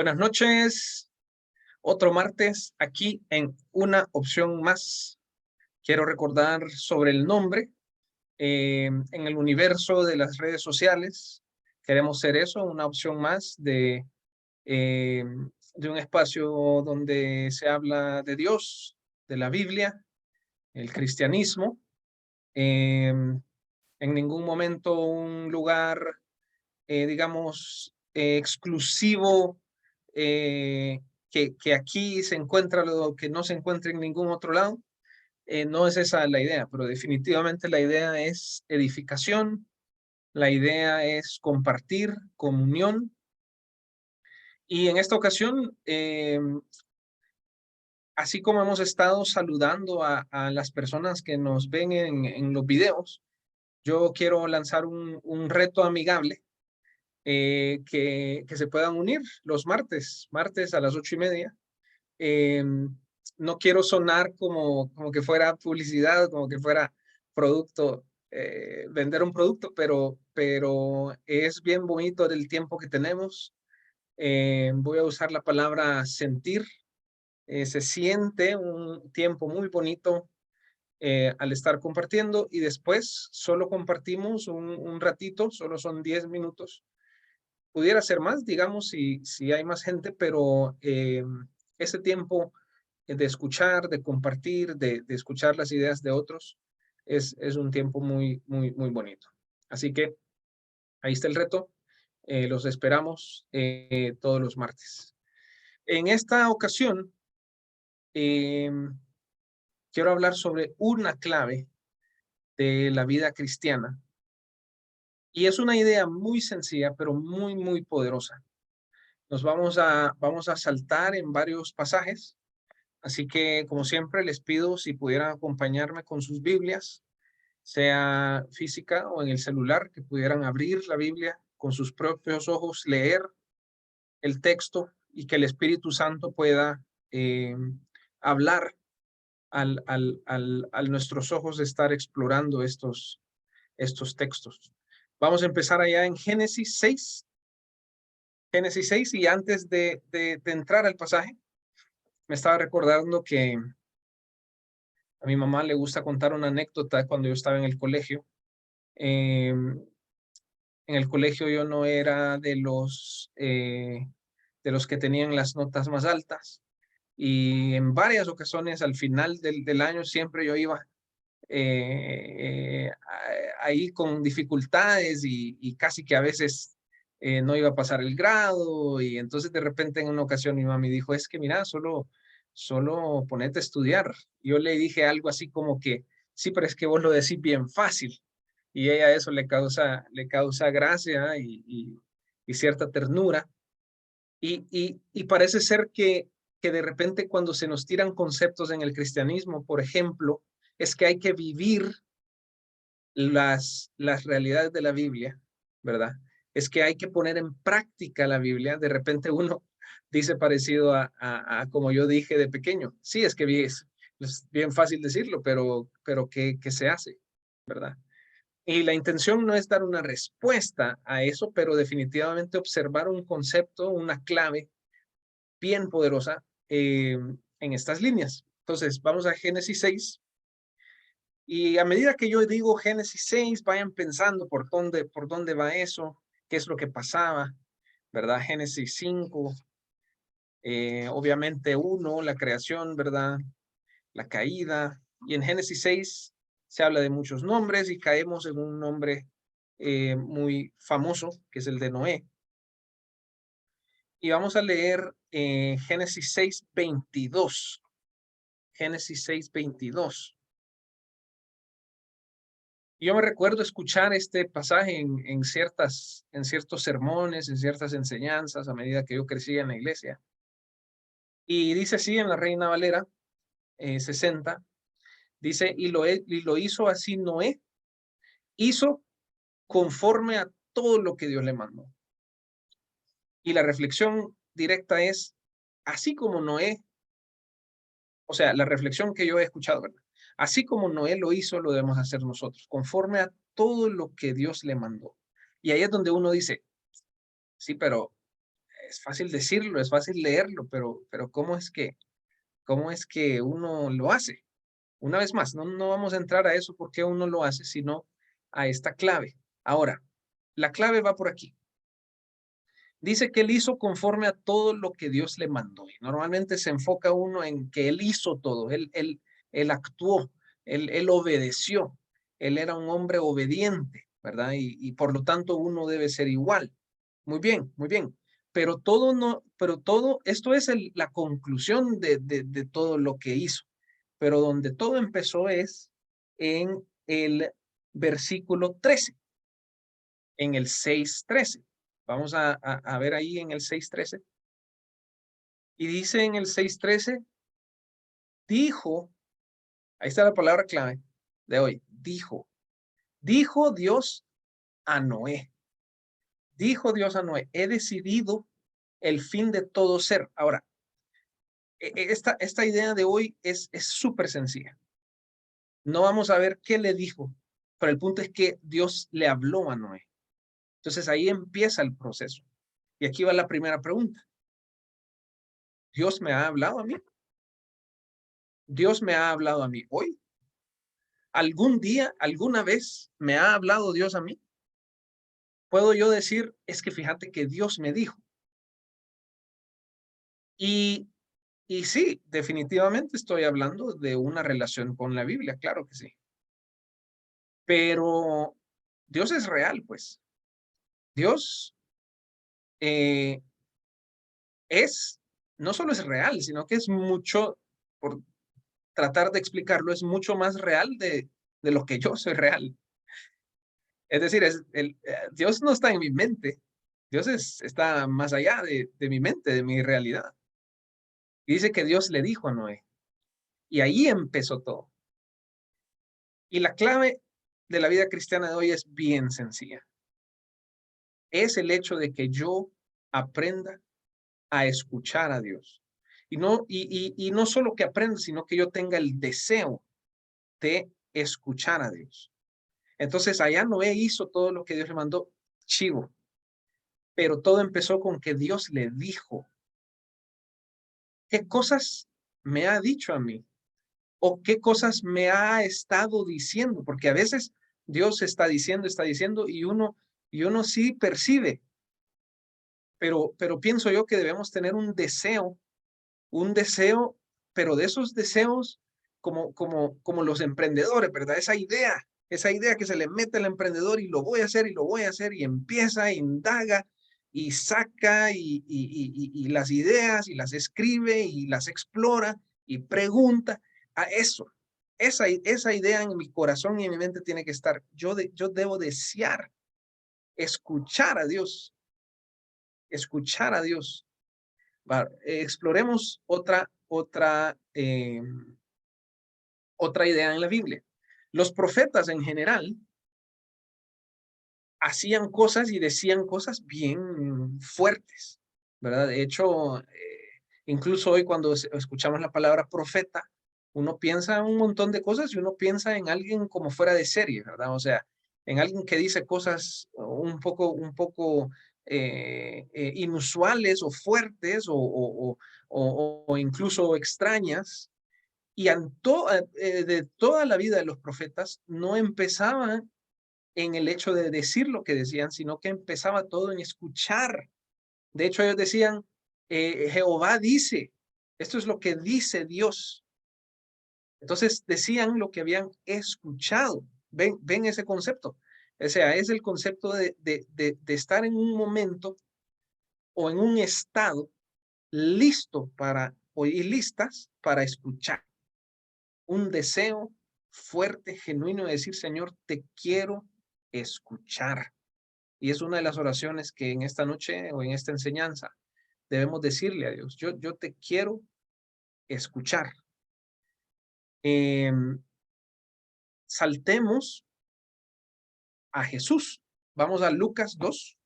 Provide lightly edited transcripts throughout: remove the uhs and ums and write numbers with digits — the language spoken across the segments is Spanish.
Buenas noches, otro martes aquí en una opción más. Quiero recordar sobre el nombre. En el universo de las redes sociales queremos ser eso, una opción más de un espacio donde se habla de Dios, de la Biblia, el cristianismo. En ningún momento un lugar, digamos, exclusivo, que aquí se encuentra lo que no se encuentra en ningún otro lado. No es esa la idea, pero definitivamente la idea es edificación, la idea es compartir, comunión. Y en esta ocasión, así como hemos estado saludando a las personas que nos ven en los videos, yo quiero lanzar un reto amigable, que se puedan unir los martes a las 8:30. Eh, no quiero sonar como que fuera publicidad, como que fuera producto, vender un producto, pero es bien bonito el tiempo que tenemos. Voy a usar la palabra sentir. Se siente un tiempo muy bonito al estar compartiendo, y después solo compartimos un ratito, solo son 10 minutos. Pudiera ser más, digamos, si hay más gente, pero ese tiempo de escuchar, de compartir, de escuchar las ideas de otros, es un tiempo muy, muy, muy bonito. Así que ahí está el reto. Los esperamos todos los martes. En esta ocasión, eh, quiero hablar sobre una clave de la vida cristiana. Y es una idea muy sencilla, pero muy, muy poderosa. Nos vamos a saltar en varios pasajes. Así que, como siempre, les pido si pudieran acompañarme con sus Biblias, sea física o en el celular, que pudieran abrir la Biblia con sus propios ojos, leer el texto, y que el Espíritu Santo pueda hablar al nuestros ojos de estar explorando estos textos. Vamos a empezar allá en Génesis 6. Génesis 6, y antes de entrar al pasaje, me estaba recordando que a mi mamá le gusta contar una anécdota cuando yo estaba en el colegio. En el colegio yo no era de los que tenían las notas más altas, y en varias ocasiones al final del año siempre yo iba ahí con dificultades, y casi que a veces no iba a pasar el grado. Y entonces de repente en una ocasión mi mami dijo, es que mira, solo ponete a estudiar. Yo le dije algo así como que, sí, pero es que vos lo decís bien fácil. Y ella eso le causa gracia y cierta ternura. Y parece ser que de repente cuando se nos tiran conceptos en el cristianismo, por ejemplo, es que hay que vivir las realidades de la Biblia, ¿verdad? Es que hay que poner en práctica la Biblia. De repente uno dice parecido a como yo dije de pequeño. Sí, es que es bien fácil decirlo, pero ¿qué se hace, verdad? Y la intención no es dar una respuesta a eso, pero definitivamente observar un concepto, una clave bien poderosa en estas líneas. Entonces, vamos a Génesis 6. Y a medida que yo digo Génesis 6, vayan pensando por dónde va eso, qué es lo que pasaba, ¿verdad? Génesis 5, obviamente 1, la creación, ¿verdad? La caída. Y en Génesis 6 se habla de muchos nombres, y caemos en un nombre muy famoso, que es el de Noé. Y vamos a leer Génesis 6:22. Génesis 6:22. Yo me recuerdo escuchar este pasaje en ciertos sermones, en ciertas enseñanzas, a medida que yo crecía en la iglesia. Y dice así en la Reina Valera 60, dice, y lo hizo así Noé, hizo conforme a todo lo que Dios le mandó. Y la reflexión directa es, así como Noé, o sea, la reflexión que yo he escuchado, ¿verdad? Así como Noé lo hizo, lo debemos hacer nosotros, conforme a todo lo que Dios le mandó. Y ahí es donde uno dice, sí, pero es fácil decirlo, es fácil leerlo, pero cómo es que uno lo hace? Una vez más, no vamos a entrar a eso porque uno lo hace, sino a esta clave. Ahora, la clave va por aquí. Dice que él hizo conforme a todo lo que Dios le mandó. Y normalmente se enfoca uno en que él hizo todo, él actuó, él obedeció, él era un hombre obediente, ¿verdad? Y por lo tanto uno debe ser igual. Muy bien, muy bien. Pero todo no, pero todo, esto es la conclusión de todo lo que hizo. Pero donde todo empezó es en el versículo 13, en el 6:13. Vamos a ver ahí en el 6:13. Y dice en el 6:13, dijo, ahí está la palabra clave de hoy, dijo Dios a Noé. Dijo Dios a Noé, he decidido el fin de todo ser. Ahora, esta idea de hoy es súper sencilla. No vamos a ver qué le dijo, pero el punto es que Dios le habló a Noé. Entonces ahí empieza el proceso. Y aquí va la primera pregunta. ¿Dios me ha hablado a mí? ¿Dios me ha hablado a mí hoy? ¿Algún día, alguna vez me ha hablado Dios a mí? Puedo yo decir, es que fíjate que Dios me dijo. Y, y sí, definitivamente estoy hablando de una relación con la Biblia, claro que sí. Pero Dios es real, pues. Dios eh, no solo es real, sino que es mucho, por tratar de explicarlo, es mucho más real de lo que yo soy real. Es decir, Dios no está en mi mente, Dios está más allá de mi mente, de mi realidad. Y dice que Dios le dijo a Noé, y ahí empezó todo. Y la clave de la vida cristiana de hoy es bien sencilla. Es el hecho de que yo aprenda a escuchar a Dios. Y no solo que aprenda, sino que yo tenga el deseo de escuchar a Dios. Entonces allá Noé hizo todo lo que Dios le mandó, chivo, pero todo empezó con que Dios le dijo, ¿qué cosas me ha dicho a mí? ¿O qué cosas me ha estado diciendo? Porque a veces Dios está diciendo y uno sí percibe, pero pienso yo que debemos tener un deseo, pero de esos deseos como los emprendedores, ¿verdad? Esa idea que se le mete al emprendedor y lo voy a hacer y lo voy a hacer y empieza, indaga y saca y las ideas y las escribe y las explora y pregunta a eso. Esa idea en mi corazón y en mi mente tiene que estar. Yo debo desear escuchar a Dios, escuchar a Dios. Exploremos otra idea en la Biblia. Los profetas en general hacían cosas y decían cosas bien fuertes, ¿verdad? De hecho, incluso hoy cuando escuchamos la palabra profeta, uno piensa en un montón de cosas y uno piensa en alguien como fuera de serie, ¿verdad? O sea, en alguien que dice cosas inusuales o fuertes o incluso extrañas. Y de toda la vida de los profetas no empezaba en el hecho de decir lo que decían, sino que empezaba todo en escuchar. De hecho, ellos decían, Jehová dice, esto es lo que dice Dios. Entonces decían lo que habían escuchado. Ven ese concepto. O sea, es el concepto de estar en un momento o en un estado listo y listas para escuchar. Un deseo fuerte, genuino de decir, Señor, te quiero escuchar. Y es una de las oraciones que en esta noche o en esta enseñanza debemos decirle a Dios, yo te quiero escuchar. Eh, Saltemos a Jesús. Vamos a Lucas 2.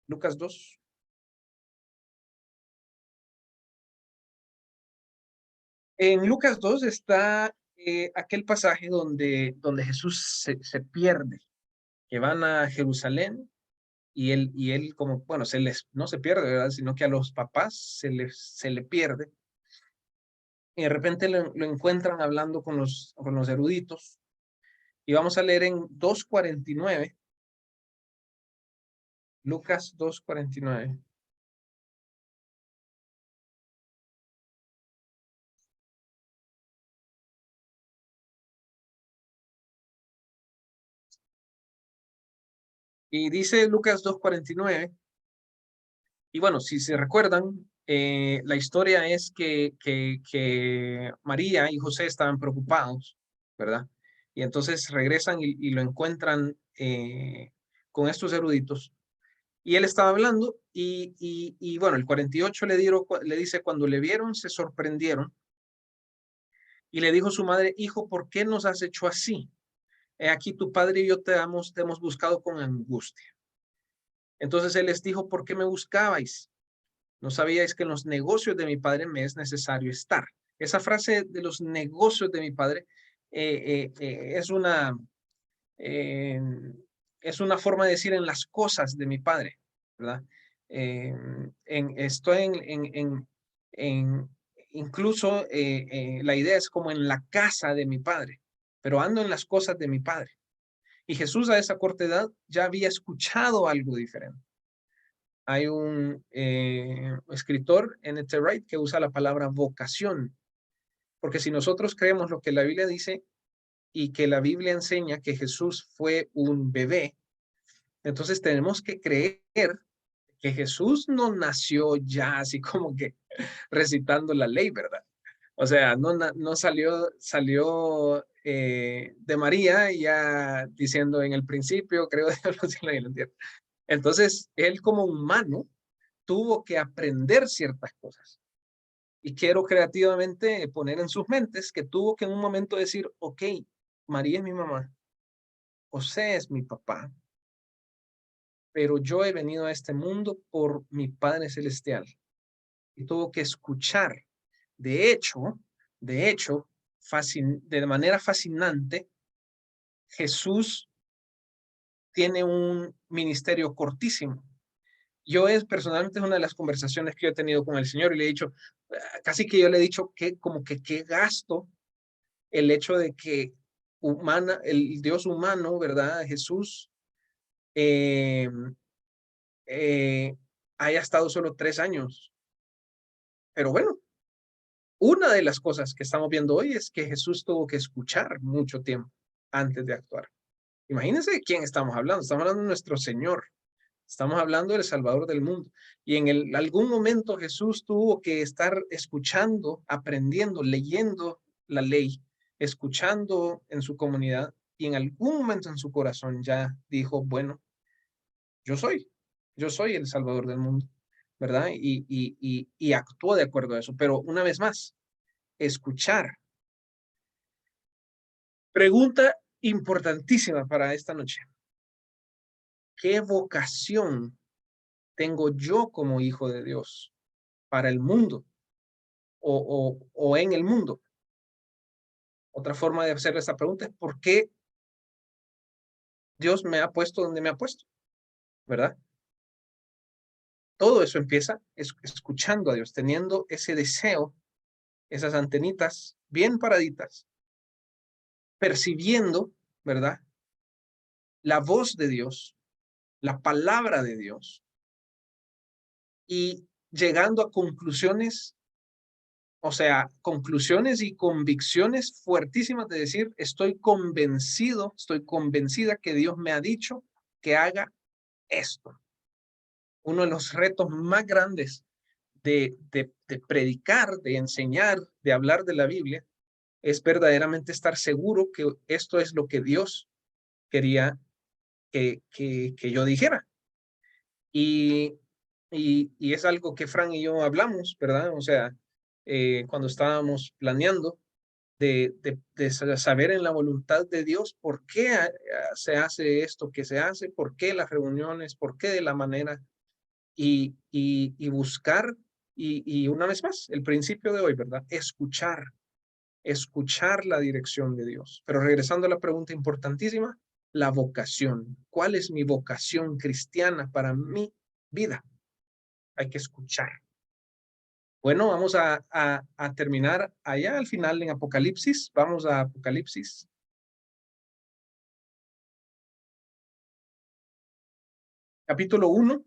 Lucas 2. En Lucas 2 está aquel pasaje donde Jesús se pierde, que van a Jerusalén y él como, bueno, no se pierde, ¿verdad? Sino que a los papás se le pierde. Y de repente lo encuentran hablando con los eruditos. Y vamos a leer en 2:49, Lucas 2:49. Y dice Lucas 2:49, y bueno, si se recuerdan, la historia es que María y José estaban preocupados, ¿verdad? Y entonces regresan y lo encuentran con estos eruditos. Y él estaba hablando y bueno, el 48 le dice, cuando le vieron, se sorprendieron y le dijo su madre, hijo, ¿por qué nos has hecho así? He aquí tu padre y yo te hemos buscado con angustia. Entonces él les dijo, ¿por qué me buscabais? ¿No sabíais que en los negocios de mi padre me es necesario estar? Esa frase de los negocios de mi padre eh, es una forma de decir en las cosas de mi padre, ¿verdad? Eh, estoy en incluso la idea es como en la casa de mi padre, pero ando en las cosas de mi padre. Y Jesús a esa corta edad ya había escuchado algo diferente. Hay un escritor, N.T. Wright, que usa la palabra vocación, porque si nosotros creemos lo que la Biblia dice y que la Biblia enseña que Jesús fue un bebé, entonces tenemos que creer que Jesús no nació ya así como que recitando la ley, ¿verdad? O sea, no salió de María ya diciendo en el principio, creo Dios lo cielo y la tierra. Entonces, él como humano tuvo que aprender ciertas cosas. Y quiero creativamente poner en sus mentes que tuvo que en un momento decir, ok, María es mi mamá, José es mi papá, pero yo he venido a este mundo por mi Padre Celestial. Y tuvo que escuchar. De hecho, de hecho, de manera fascinante, Jesús tiene un ministerio cortísimo. Yo personalmente es una de las conversaciones que yo he tenido con el Señor y le he dicho, casi que yo le he dicho que como que qué gasto el hecho de que el Dios humano, ¿verdad? Jesús, eh, eh, haya estado solo 3 años. Pero bueno, una de las cosas que estamos viendo hoy es que Jesús tuvo que escuchar mucho tiempo antes de actuar. Imagínense de quién estamos hablando. Estamos hablando de nuestro Señor. Estamos hablando del Salvador del mundo. Y en algún momento Jesús tuvo que estar escuchando, aprendiendo, leyendo la ley, escuchando en su comunidad y en algún momento en su corazón ya dijo, bueno, yo soy el Salvador del mundo, ¿verdad? Y actuó de acuerdo a eso. Pero una vez más, escuchar. Pregunta importantísima para esta noche. ¿Qué vocación tengo yo como hijo de Dios para el mundo o en el mundo? Otra forma de hacer esta pregunta es ¿por qué Dios me ha puesto donde me ha puesto? ¿Verdad? Todo eso empieza escuchando a Dios, teniendo ese deseo, esas antenitas bien paraditas, percibiendo, ¿verdad? La voz de Dios, la palabra de Dios y llegando a conclusiones, o sea, conclusiones y convicciones fuertísimas de decir, estoy convencido, estoy convencida que Dios me ha dicho que haga esto. Uno de los retos más grandes de predicar, de enseñar, de hablar de la Biblia, es verdaderamente estar seguro que esto es lo que Dios quería que yo dijera. Y, y es algo que Fran y yo hablamos, ¿verdad? O sea, cuando estábamos planeando de saber en la voluntad de Dios por qué se hace esto que se hace, por qué las reuniones, por qué de la manera, y buscar, y una vez más, el principio de hoy, ¿verdad? Escuchar la dirección de Dios. Pero regresando a la pregunta importantísima, la vocación. ¿Cuál es mi vocación cristiana para mi vida? Hay que escuchar. Bueno, vamos a terminar allá al final en Apocalipsis. Vamos a Apocalipsis. Capítulo 1.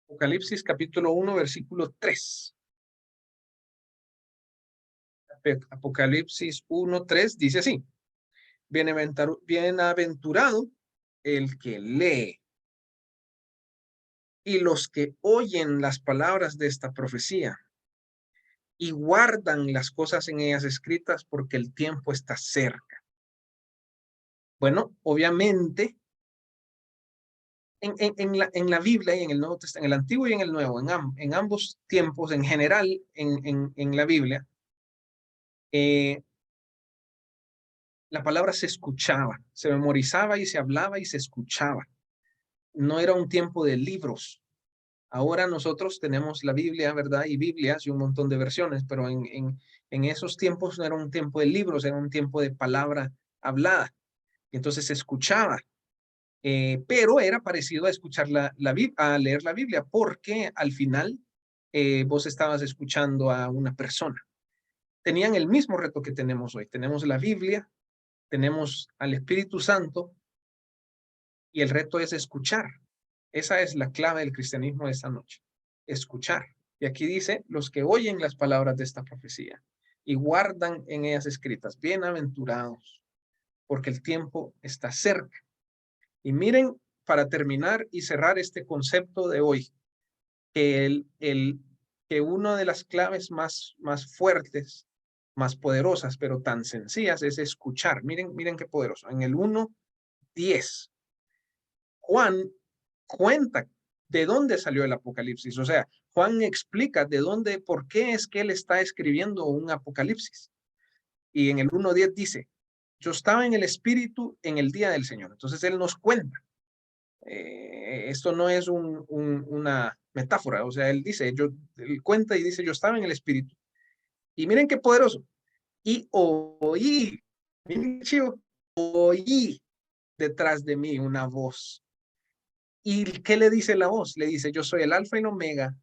Apocalipsis capítulo 1, versículo 3. Apocalipsis 1, 3 dice así. Bienaventurado el que lee y los que oyen las palabras de esta profecía y guardan las cosas en ellas escritas porque el tiempo está cerca. Bueno, obviamente, en la Biblia y en el Nuevo Testamento, en el Antiguo y en el Nuevo, en ambos tiempos, en general, en la Biblia, la palabra se escuchaba, se memorizaba y se hablaba y se escuchaba. No era un tiempo de libros. Ahora nosotros tenemos la Biblia, ¿verdad? Y Biblias y un montón de versiones, pero en esos tiempos no era un tiempo de libros, era un tiempo de palabra hablada. Entonces se escuchaba, pero era parecido a escuchar a leer la Biblia, porque al final vos estabas escuchando a una persona. Tenían el mismo reto que tenemos hoy. Tenemos la Biblia, tenemos al Espíritu Santo, y el reto es escuchar. Esa es la clave del cristianismo de esta noche. Escuchar. Y aquí dice, los que oyen las palabras de esta profecía y guardan en ellas escritas, bienaventurados, porque el tiempo está cerca. Y miren, para terminar y cerrar este concepto de hoy, que una de las claves más fuertes, más poderosas, pero tan sencillas, es escuchar. Miren qué poderoso. En el 1:10, Juan cuenta de dónde salió el Apocalipsis. O sea, Juan explica de dónde, por qué es que él está escribiendo un Apocalipsis. Y en el 1:10 dice, yo estaba en el Espíritu en el día del Señor. Entonces él nos cuenta. Esto no es una metáfora. O sea, él cuenta y dice, yo estaba en el Espíritu. Y miren qué poderoso. Y oí, miren chivo, oí detrás de mí una voz. ¿Y qué le dice la voz? Le dice, yo soy el alfa y el omega,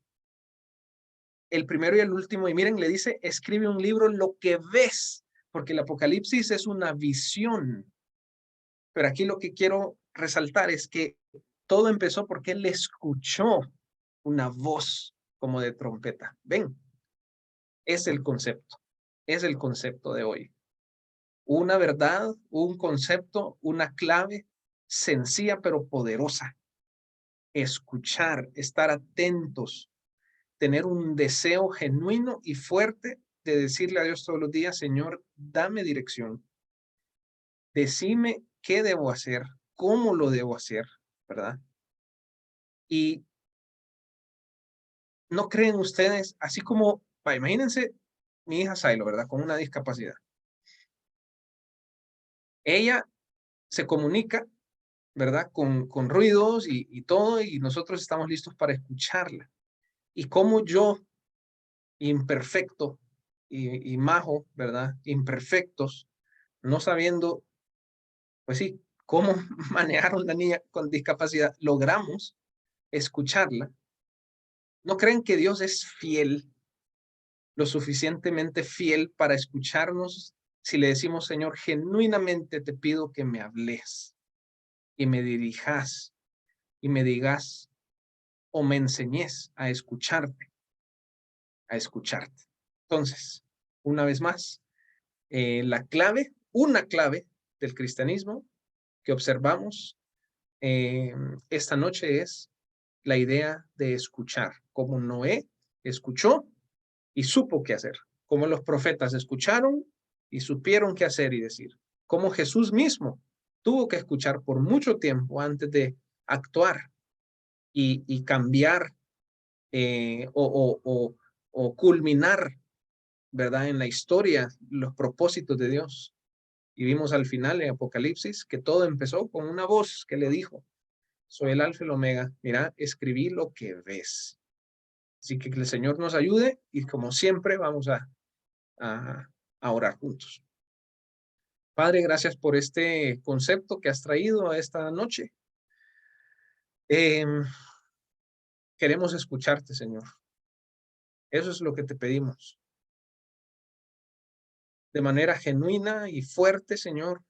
el primero y el último. Y miren, le dice, escribe un libro lo que ves, porque el Apocalipsis es una visión. Pero aquí lo que quiero resaltar es que todo empezó porque él escuchó una voz como de trompeta. ¿Ven? Es el concepto. Es el concepto de hoy. Una verdad, un concepto, una clave sencilla pero poderosa. Escuchar, estar atentos, tener un deseo genuino y fuerte de decirle a Dios todos los días, Señor, dame dirección, decime qué debo hacer, cómo lo debo hacer, ¿verdad? Y no creen ustedes, así como, imagínense mi hija Sailo, ¿verdad? Con una discapacidad. Ella se comunica, ¿verdad? Con ruidos y todo, y nosotros estamos listos para escucharla. Y como yo, imperfecto y majo, ¿verdad? Imperfectos, no sabiendo, pues sí, cómo manejar a una niña con discapacidad, logramos escucharla. ¿No creen que Dios es fiel, lo suficientemente fiel para escucharnos si le decimos, Señor, genuinamente te pido que me hables y me dirijas y me digas o me enseñes a escucharte, a escucharte? Entonces, una vez más, una clave del cristianismo que observamos esta noche es la idea de escuchar, como Noé escuchó y supo qué hacer, como los profetas escucharon y supieron qué hacer y decir, como Jesús mismo tuvo que escuchar por mucho tiempo antes de actuar y cambiar o culminar, ¿verdad? En la historia, los propósitos de Dios. Y vimos al final en Apocalipsis que todo empezó con una voz que le dijo, soy el alfa y el omega, mira, escribí lo que ves. Así que el Señor nos ayude y como siempre vamos a orar juntos. Padre, gracias por este concepto que has traído a esta noche. Em, Queremos escucharte, Señor. Eso es lo que te pedimos. De manera genuina y fuerte, Señor,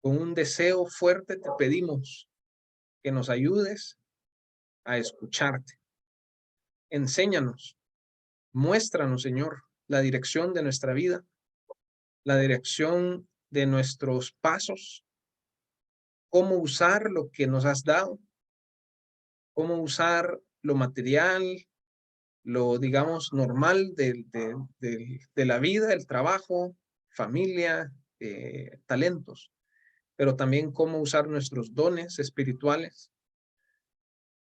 con un deseo fuerte te pedimos que nos ayudes a escucharte. Enséñanos, muéstranos, Señor, la dirección de nuestra vida, la dirección de nuestros pasos, cómo usar lo que nos has dado, cómo usar lo material, lo, digamos, normal de la vida, el trabajo, familia, talentos, pero también cómo usar nuestros dones espirituales.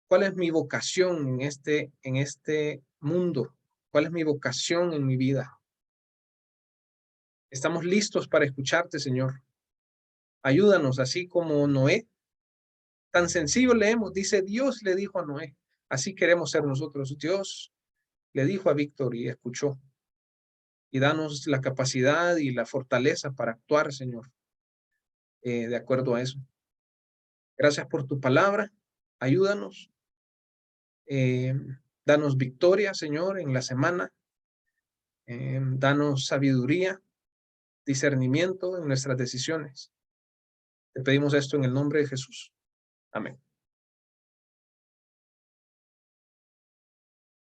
¿Cuál es mi vocación en este mundo? ¿Cuál es mi vocación en mi vida? Estamos listos para escucharte, Señor. Ayúdanos, así como Noé. Tan sencillo leemos, dice Dios le dijo a Noé. Así queremos ser nosotros. Dios le dijo a Víctor y escuchó. Y danos la capacidad y la fortaleza para actuar, Señor, de acuerdo a eso. Gracias por tu palabra. Ayúdanos. eh, Danos victoria, Señor, en la semana. Danos sabiduría, discernimiento en nuestras decisiones. Te pedimos esto en el nombre de Jesús. Amén.